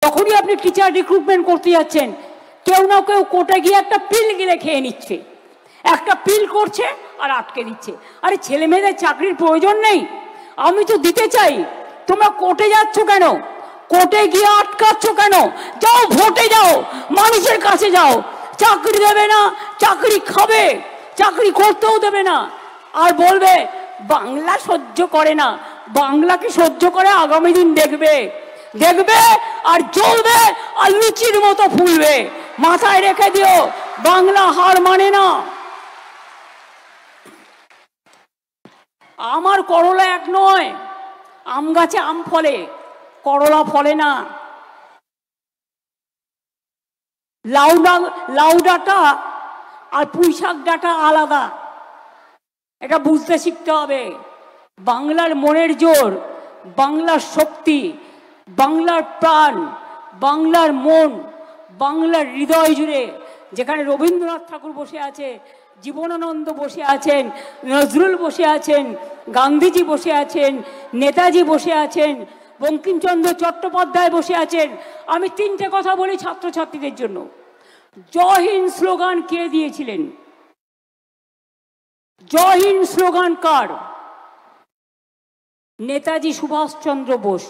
যখনই আপনি teacher recruitment করতে যাচ্ছেন, কেউ না কেউ কোর্টে গিয়ে একটা পিল গিলে খেয়ে নিচ্ছে, একটা পিল করছে আর আটকে দিচ্ছে। আরে ছেলে মেয়েদের চাকরির প্রয়োজন নেই, আমি তো দিতে চাই, তোমরা কোর্টে যাচ্ছ কেন? কোর্টে গিয়ে আটকাচ্ছ কেন? যাও ভোটে যাও, মানুষের কাছে যাও। চাকরি দেবে না, চাকরি খাবে, চাকরি করতেও দেবে না, আর বলবে বাংলা সহ্য করে না। বাংলাকে সহ্য করে আগামী দিন দেখবে, দেখবে আর জ্বলবে আর লুচির মতো ফুলবে। মাথায় রেখে দিও, বাংলা হার মানে না। আমার করলা এক নয়, আম গাছে আম ফলে, করলা ফলে না। লাউ ডাঁটা আর পুঁই শাক ডাঁটা আলাদা, এটা বুঝতে শিখতে হবে। বাংলার মনের জোর, বাংলার শক্তি, বাংলার প্রাণ, বাংলার মন, বাংলার হৃদয় জুড়ে যেখানে রবীন্দ্রনাথ ঠাকুর বসে আছে, জীবনানন্দ বসে আছেন, নজরুল বসে আছেন, গান্ধীজি বসে আছেন, নেতাজি বসে আছেন, বঙ্কিমচন্দ্র চট্টোপাধ্যায় বসে আছেন। আমি তিনটে কথা বলি ছাত্রছাত্রীদের জন্য। জয় হিন্দ স্লোগান কে দিয়েছিলেন? জয় হিন্দ স্লোগান কার? নেতাজি সুভাষচন্দ্র বোস,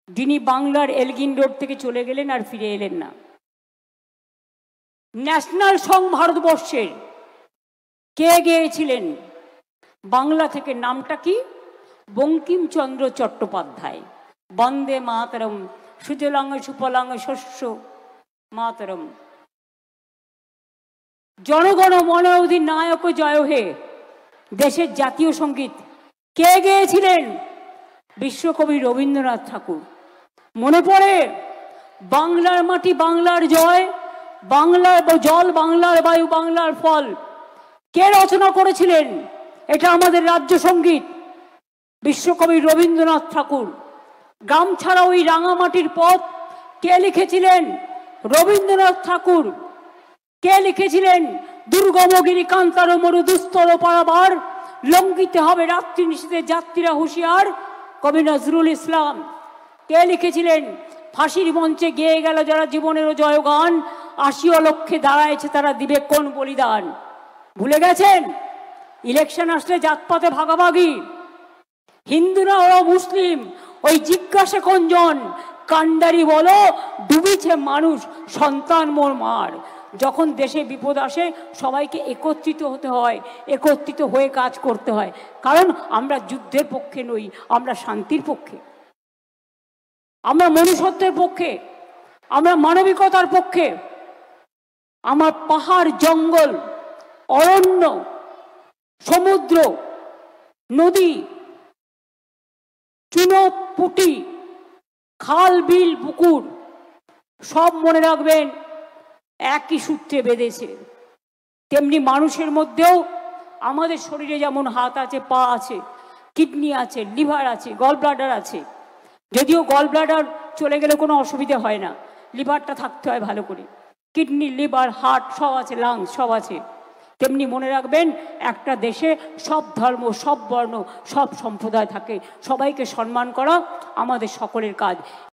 যিনি বাংলার এলগিন রোড থেকে চলে গেলেন আর ফিরে এলেন না। ন্যাশনাল সং ভারতবর্ষের কে গেয়েছিলেন বাংলা থেকে? নামটা কি? বঙ্কিমচন্দ্র চট্টোপাধ্যায়। বন্দে মাতরম, সুজলাং সুফলাং শস্য মাতরম। জনগণ মন অধিনায়ক জয় হে, দেশের জাতীয় সঙ্গীত কে গেয়েছিলেন? বিশ্বকবি রবীন্দ্রনাথ ঠাকুর। মনে পড়ে? বাংলার মাটি বাংলার জয়, বাংলার জল বাংলার বায়ু বাংলার ফল কে রচনা করেছিলেন? এটা আমাদের রাজ্য সঙ্গীত, বিশ্বকবি রবীন্দ্রনাথ ঠাকুর। গ্রাম ছাড়া ওই রাঙামাটির পথ কে লিখেছিলেন? রবীন্দ্রনাথ ঠাকুর। কে লিখেছিলেন? দুর্গমগিরি কান্তার মরু দুস্তর পারাবার, লঙ্ঘিতে হবে রাত্রি নিশীথে যাত্রীরা হুঁশিয়ার, কবি নজরুল ইসলাম। কে লিখেছিলেন? ফাঁসির মঞ্চে গেয়ে গেল যারা জীবনেরও জয়গান, আশিও লক্ষ্যে দাঁড়ায়ছে তারা দিবে কোন বলিদান। ভুলে গেছেন? ইলেকশন আসলে জাতপাতে ভাগাভাগি, হিন্দুরা ওরা মুসলিম, ওই জিজ্ঞাসা কোনজন, কান্ডারি বলো ডুবিছে মানুষ সন্তান মোর মার। যখন দেশে বিপদ আসে সবাইকে একত্রিত হতে হয়, একত্রিত হয়ে কাজ করতে হয়, কারণ আমরা যুদ্ধের পক্ষে নই, আমরা শান্তির পক্ষে, আমরা মনুষ্যত্বের পক্ষে, আমরা মানবিকতার পক্ষে। আমার পাহাড় জঙ্গল অরণ্য সমুদ্র নদী চুনোপুটি খাল বিল পুকুর সব মনে রাখবেন একই সূত্রে বেঁধেছে। তেমনি মানুষের মধ্যেও আমাদের শরীরে যেমন হাত আছে, পা আছে, কিডনি আছে, লিভার আছে, গল ব্লাডার আছে। যদিও গল ব্লাডার চলে গেলে কোনো অসুবিধা হয় না, লিভারটা থাকতে হয় ভালো করে। কিডনি, লিভার, হার্ট সব আছে, লাংস সব আছে। তেমনি মনে রাখবেন একটা দেশে সব ধর্ম, সব বর্ণ, সব সম্প্রদায় থাকে, সবাইকে সম্মান করা আমাদের সকলের কাজ।